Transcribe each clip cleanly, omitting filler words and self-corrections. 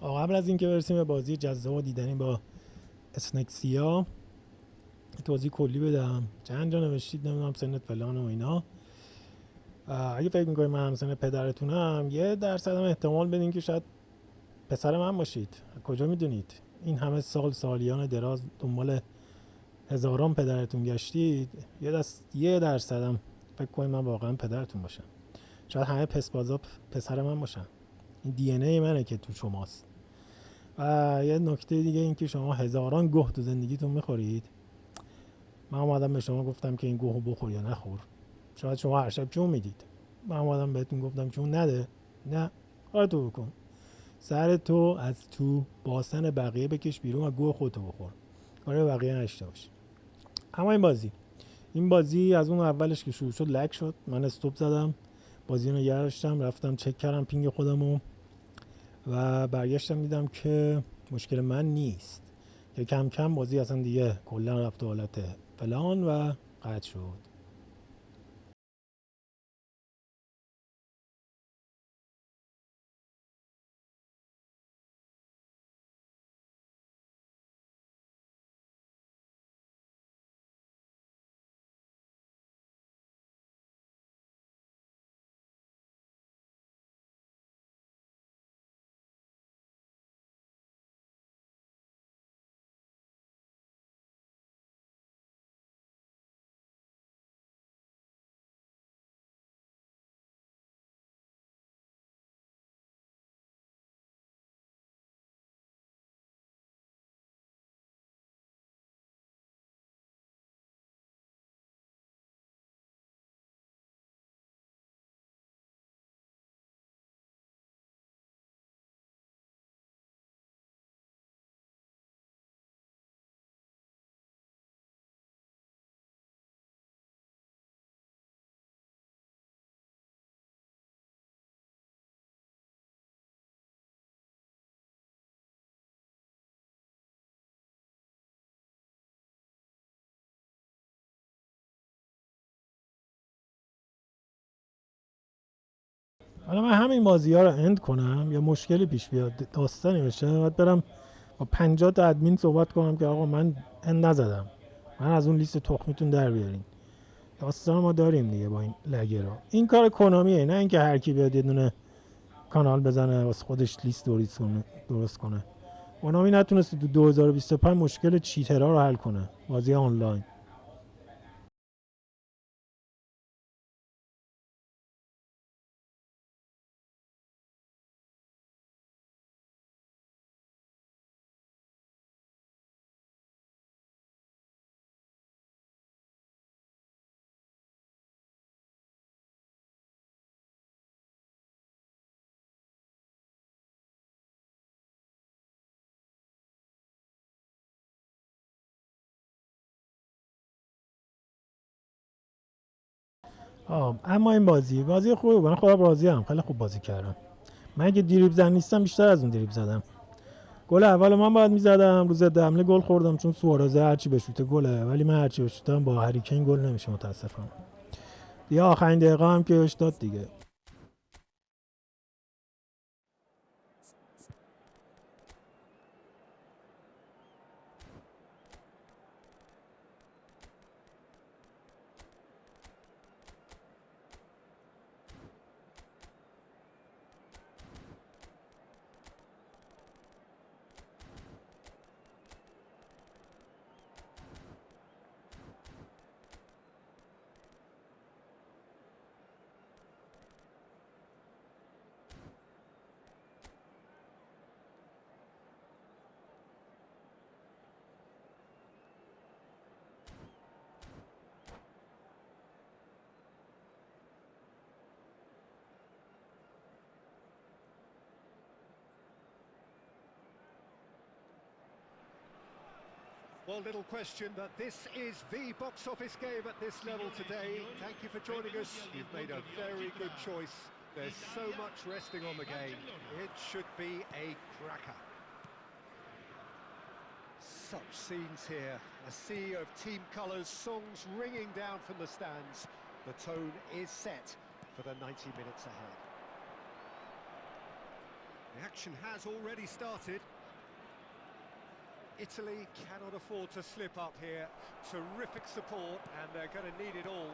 قبل از اینکه برسیم به بازی جذاب و دیدنی با اسنکسیا توضیح کلی بدم. چند جا نوشتید نمیدونم سنت فلان و اینا. اگه فکر میکنید من همسن پدرتونم، 1% هم احتمال بدین که شاید پسر من باشید. کجا میدونید؟ این همه سالیان دراز دنبال هزاران پدرتون گشتید، 1% هم فکر کنید من واقعا پدرتون باشم. شاید همه پسبازا پسر من باشن. این دی ان ای منه که تو شماست. و یه نکته دیگه این که شما هزاران گوه تو زندگیتون میخورید. من اومدم به شما گفتم که این گوهو بخور یا نخور. شاید شما هر شب چون میدید. من اومدم بهتون گفتم چون نده. نه، کارتو بکن. سر تو از تو باسن بقیه بکش بیرون و گوه خودتو بخور. کار بقیه نشته باش. اما این بازی از اون اولش که شروع شد لگ شد. من استوب زدم، بازی رو نگه داشتم، رفتم چک کردم پینگ خودمو و برگشتم دیدم که مشکل من نیست، که کم کم بازی اصلا دیگه کلا رفت حالت فلان و قطع شد. حالا من همین بازی ها رو اند کنم یا مشکلی پیش بیاد داستانی بشه، باید برم با 50 تا ادمین صحبت کنم که آقا من اند نزدم، من از اون لیست تخمیتون در بیارین. داستان ما داریم دیگه با این لگرا. این کار کنامیه، نه اینکه هر کی بیاد یه دونه کانال بزنه واسه خودش لیست درست کنه. کنامی نتونست تو 2025 مشکل چیترها رو حل کنه بازی آنلاین. اما این بازی خوبه بود. من خودم راضیم، خیلی خوب بازی کردم. من که دریبل زن نیستم، بیشتر از اون دریبل زدم. گل اول من باید میزدم، روز ضد حمله گل خوردم چون سوارزه هرچی بشوته گله، ولی من هرچی بشوتم با هریکین گل نمیشه متاسفم. دیگه آخرین دقیقه هم که بهش داد دیگه. Well, little question that this is the box office game at this level today. Thank you for joining us. You've made a very good choice. There's so much resting on the game. It should be a cracker. Such scenes here. A sea of team colours, songs ringing down from the stands. The tone is set for the 90 minutes ahead. The action has already started. Italy cannot afford to slip up here. Terrific support, and they're going to need it all.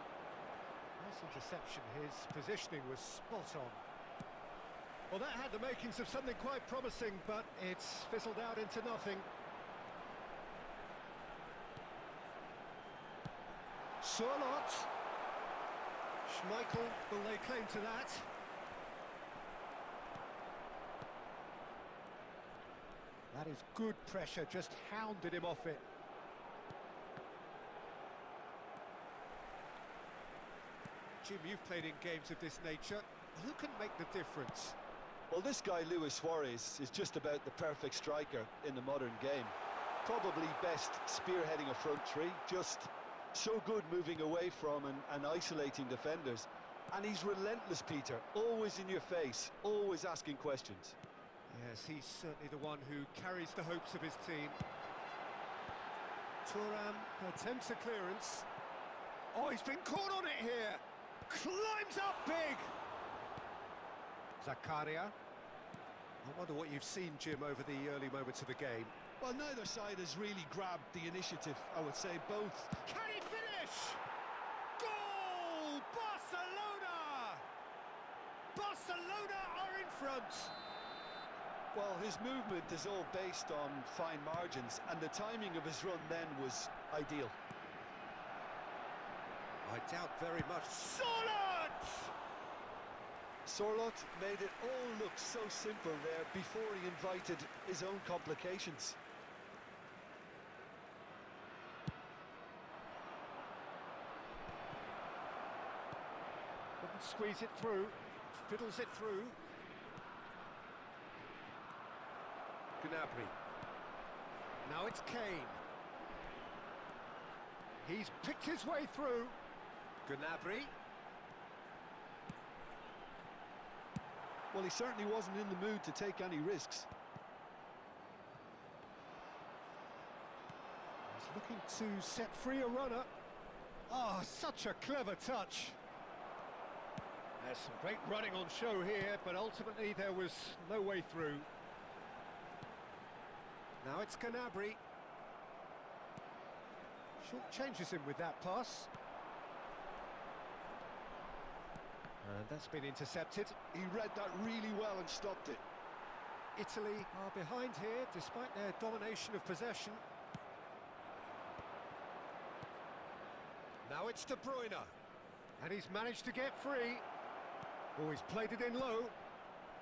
Nice interception. His positioning was spot on. Well, that had the makings of something quite promising, but it's fizzled out into nothing. Surlot. Schmeichel will lay claim to that. That is good pressure, just hounded him off it. Jim, you've played in games of this nature. Who can make the difference? Well, this guy, Luis Suarez, is just about the perfect striker in the modern game. Probably best spearheading a front three, just so good moving away from and isolating defenders. And he's relentless, Peter, always in your face, always asking questions. Yes, he's certainly the one who carries the hopes of his team. Thuram attempts a clearance. Oh, he's been caught on it here. Climbs up big. Zakaria. I wonder what you've seen, Jim, over the early moments of the game. Well, neither side has really grabbed the initiative, I would say both. Can he finish? Goal! Barcelona! Barcelona are in front. Well, his movement is all based on fine margins, and the timing of his run then was ideal. I doubt very much. Surlot! Surlot made it all look so simple there before he invited his own complications. Couldn't squeeze it through, fiddles it through. Gnabry. Now it's Kane. He's picked his way through. Gnabry. Well, he certainly wasn't in the mood to take any risks. He's looking to set free a runner. Ah, such a clever touch. There's some great running on show here, but ultimately there was no way through. Now it's Gnabry. Short changes him with that pass. And that's been intercepted. He read that really well and stopped it. Italy are behind here, despite their domination of possession. Now it's De Bruyne. And he's managed to get free. Oh, he's played it in low.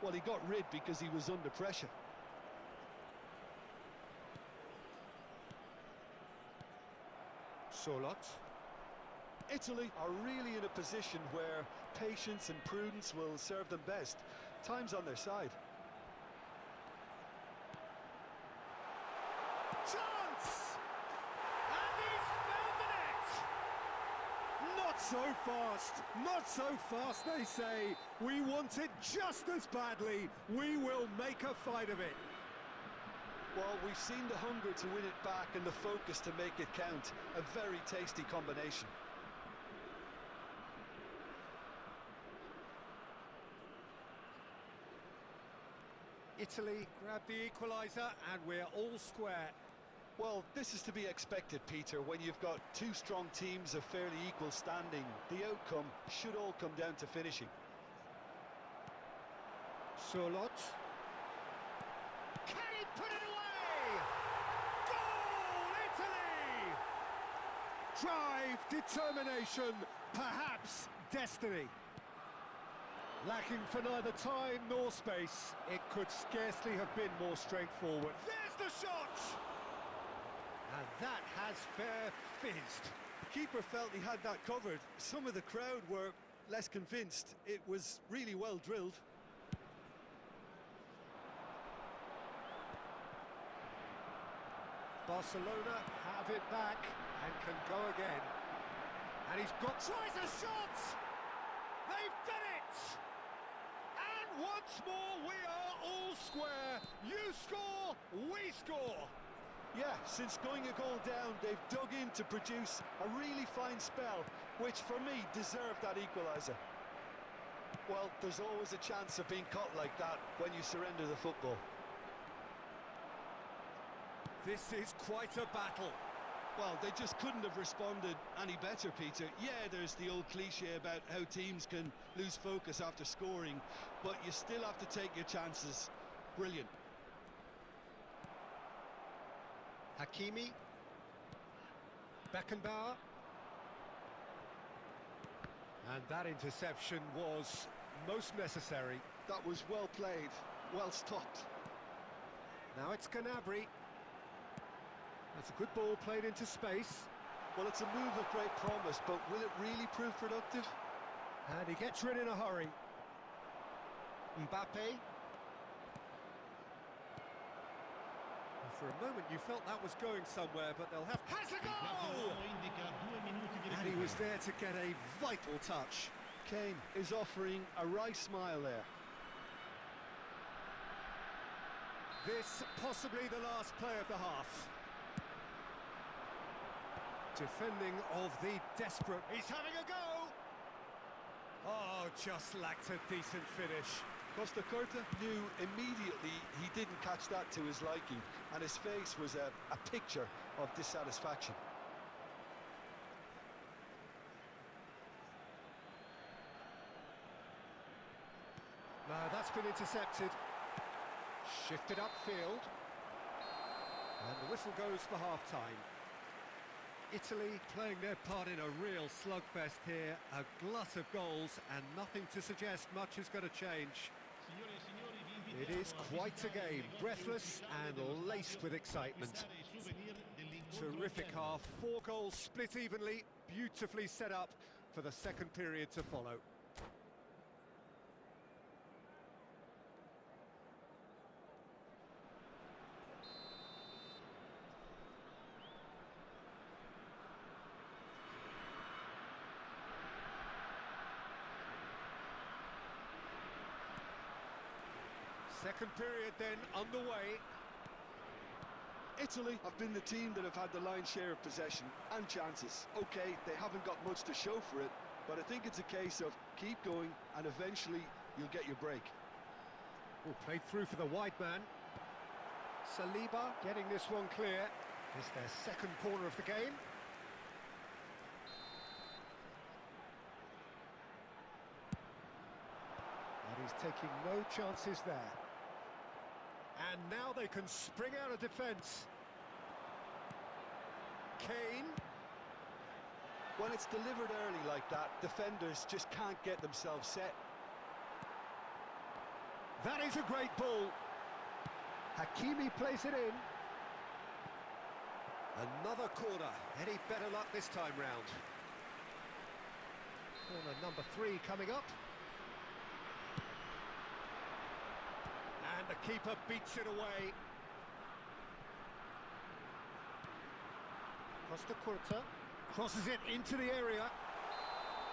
Well, he got rid because he was under pressure. Surlot. Italy are really in a position where patience and prudence will serve them best. Time's on their side. Chance! And he's found the net! Not so fast, not so fast, they say. We want it just as badly. We will make a fight of it. Well, we've seen the hunger to win it back and the focus to make it count. A very tasty combination. Italy grab the equaliser and we're all square. Well, this is to be expected, Peter. When you've got two strong teams of fairly equal standing, the outcome should all come down to finishing. Surlot. Can he put it away? Goal, Italy! Drive, determination, perhaps destiny. Lacking for neither time nor space, it could scarcely have been more straightforward. There's the shot! And that has fair fizzed. The keeper felt he had that covered. Some of the crowd were less convinced. It was really well drilled. Barcelona have it back and can go again. And he's got... tries a shot! They've done it! And once more we are all square. You score, we score. Yeah, since going a goal down, they've dug in to produce a really fine spell, which for me deserved that equaliser. Well, there's always a chance of being caught like that when you surrender the football. This is quite a battle. Well, they just couldn't have responded any better, Peter. Yeah, there's the old cliche about how teams can lose focus after scoring, but you still have to take your chances. Brilliant. Hakimi. Beckenbauer. And that interception was most necessary. That was well played, well stopped. Now it's Gnabry. That's a good ball played into space. Well, it's a move of great promise, but will it really prove productive? And he gets rid in a hurry. Mbappe. Well, for a moment you felt that was going somewhere, but they'll have... Has a goal! And he was there to get a vital touch. Kane is offering a wry smile there. This possibly the last play of the half. Defending of the desperate. He's having a go! Oh, just lacked a decent finish. Costa Curta knew immediately he didn't catch that to his liking, and his face was a picture of dissatisfaction. No, that's been intercepted. Shifted upfield. And the whistle goes for half-time. Italy playing their part in a real slugfest here. A glut of goals and nothing to suggest much is going to change. It is quite a game, breathless and laced with excitement. Terrific half, 4 goals split evenly, beautifully set up for the second period to follow. Second period then underway. Italy have been the team that have had the lion's share of possession and chances. Okay, they haven't got much to show for it, but I think it's a case of keep going and eventually you'll get your break. Oh, played through for the wide man. Saliba getting this one clear. It's their second corner of the game. And he's taking no chances there. And now they can spring out of defence. Kane. When it's delivered early like that, defenders just can't get themselves set. That is a great ball. Hakimi plays it in. Another corner. Any better luck this time round? Corner number 3 coming up. And the keeper beats it away. Costa Curta crosses it into the area.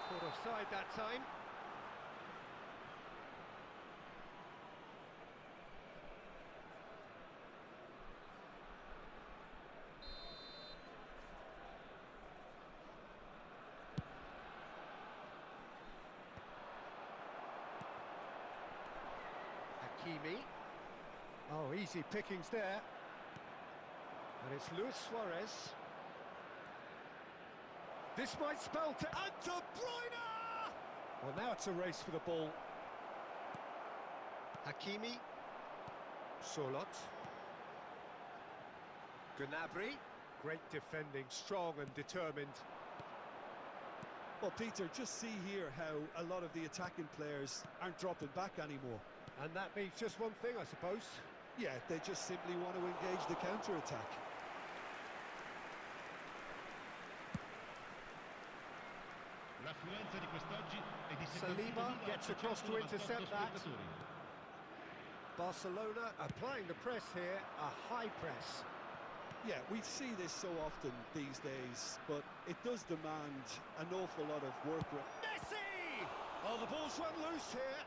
Caught offside that time. Hakimi. Oh, easy pickings there. And it's Luis Suarez. This might spell to... And De Bruyne! Well, now it's a race for the ball. Hakimi. Solot. Gnabry. Great defending, strong and determined. Well, Peter, just see here how a lot of the attacking players aren't dropping back anymore. And that means just one thing, I suppose. Yeah, they just simply want to engage the counter-attack. Saliba gets across to intercept that. Barcelona applying the press here, a high press. Yeah, we see this so often these days, but it does demand an awful lot of work. Messi! Oh, the ball's run loose here.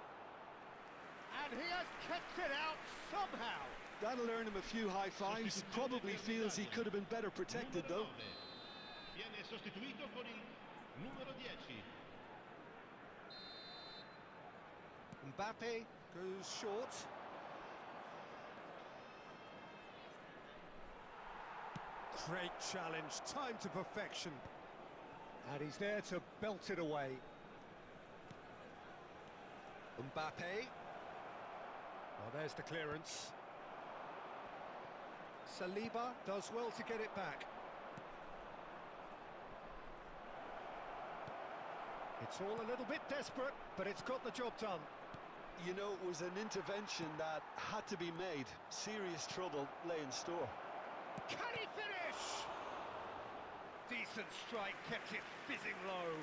And he has kept it out somehow. That'll earn him a few high fives. Probably feels he could have been better protected, though. Mbappe goes short. Great challenge, time to perfection. And he's there to belt it away. Mbappe. Well, there's the clearance. Saliba does well to get it back. It's all a little bit desperate, but it's got the job done. You know, it was an intervention that had to be made. Serious trouble lay in store. Can he finish? Decent strike, kept it fizzing low.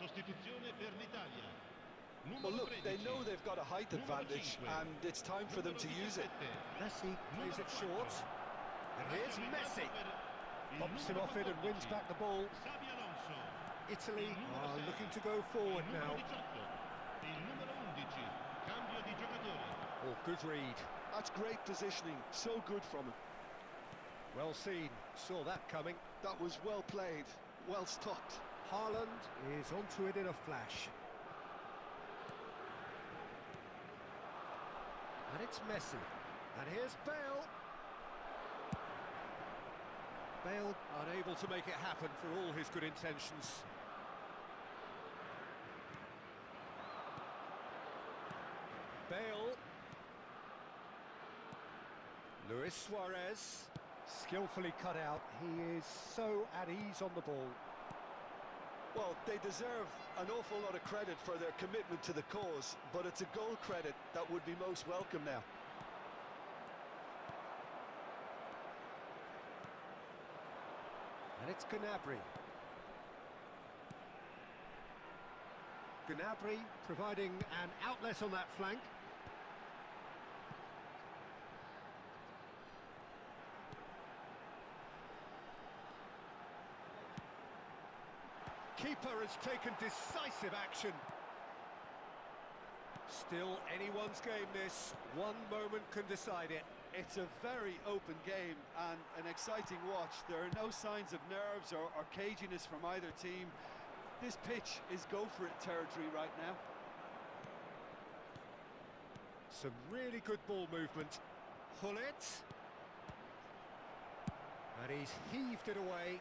Sostituzione per l'Italia. Well, look, they know they've got a height advantage, and it's time for them to use it. Messi plays it short. And here's Messi. Bumps him off it and wins back the ball. Italy are looking to go forward now. Oh, good read. That's great positioning, so good from him. Well seen, saw that coming. That was well played, well stopped. Haaland is onto it in a flash. And it's Messi. And here's Bale. Bale unable to make it happen for all his good intentions. Bale. Luis Suarez. Skillfully cut out. He is so at ease on the ball. Well, they deserve an awful lot of credit for their commitment to the cause, but it's a goal credit that would be most welcome now. And it's Gnabry. Gnabry providing an outlet on that flank. Keeper has taken decisive action. Still anyone's game this. One moment can decide it. It's a very open game and an exciting watch. There are no signs of nerves or caginess from either team. This pitch is go-for-it territory right now. Some really good ball movement. Hullet. And he's heaved it away.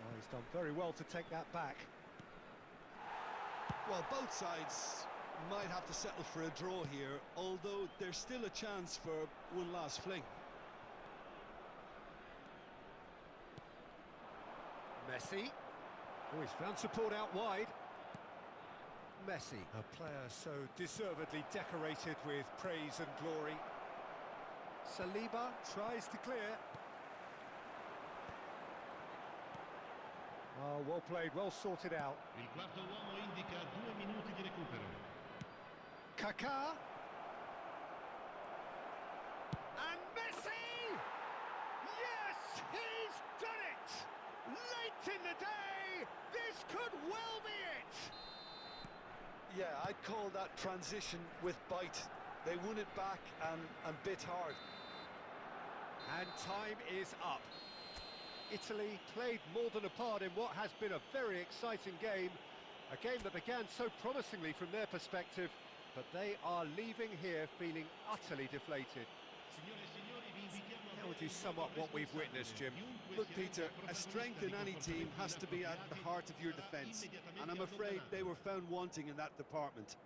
Oh, he's done very well to take that back. Well, both sides might have to settle for a draw here, although there's still a chance for one last fling. Messi. Oh, he's found support out wide. Messi, a player so deservedly decorated with praise and glory. Saliba tries to clear. Oh, well played, well sorted out. Il quarto uomo indica 2 minuti di recupero. Kaká. And Messi! Yes, he's done it! Late in the day, this could well be it! Yeah, I'd call that transition with bite. They won it back and bit hard. And time is up. Italy played more than a part in what has been a very exciting game. A game that began so promisingly from their perspective, but they are leaving here feeling utterly deflated. Signore e signori, vi invitiamo a would you sum up what we've witnessed, Jim? Look, Peter, a strength in any team has to be at the heart of your defence, and I'm afraid they were found wanting in that department.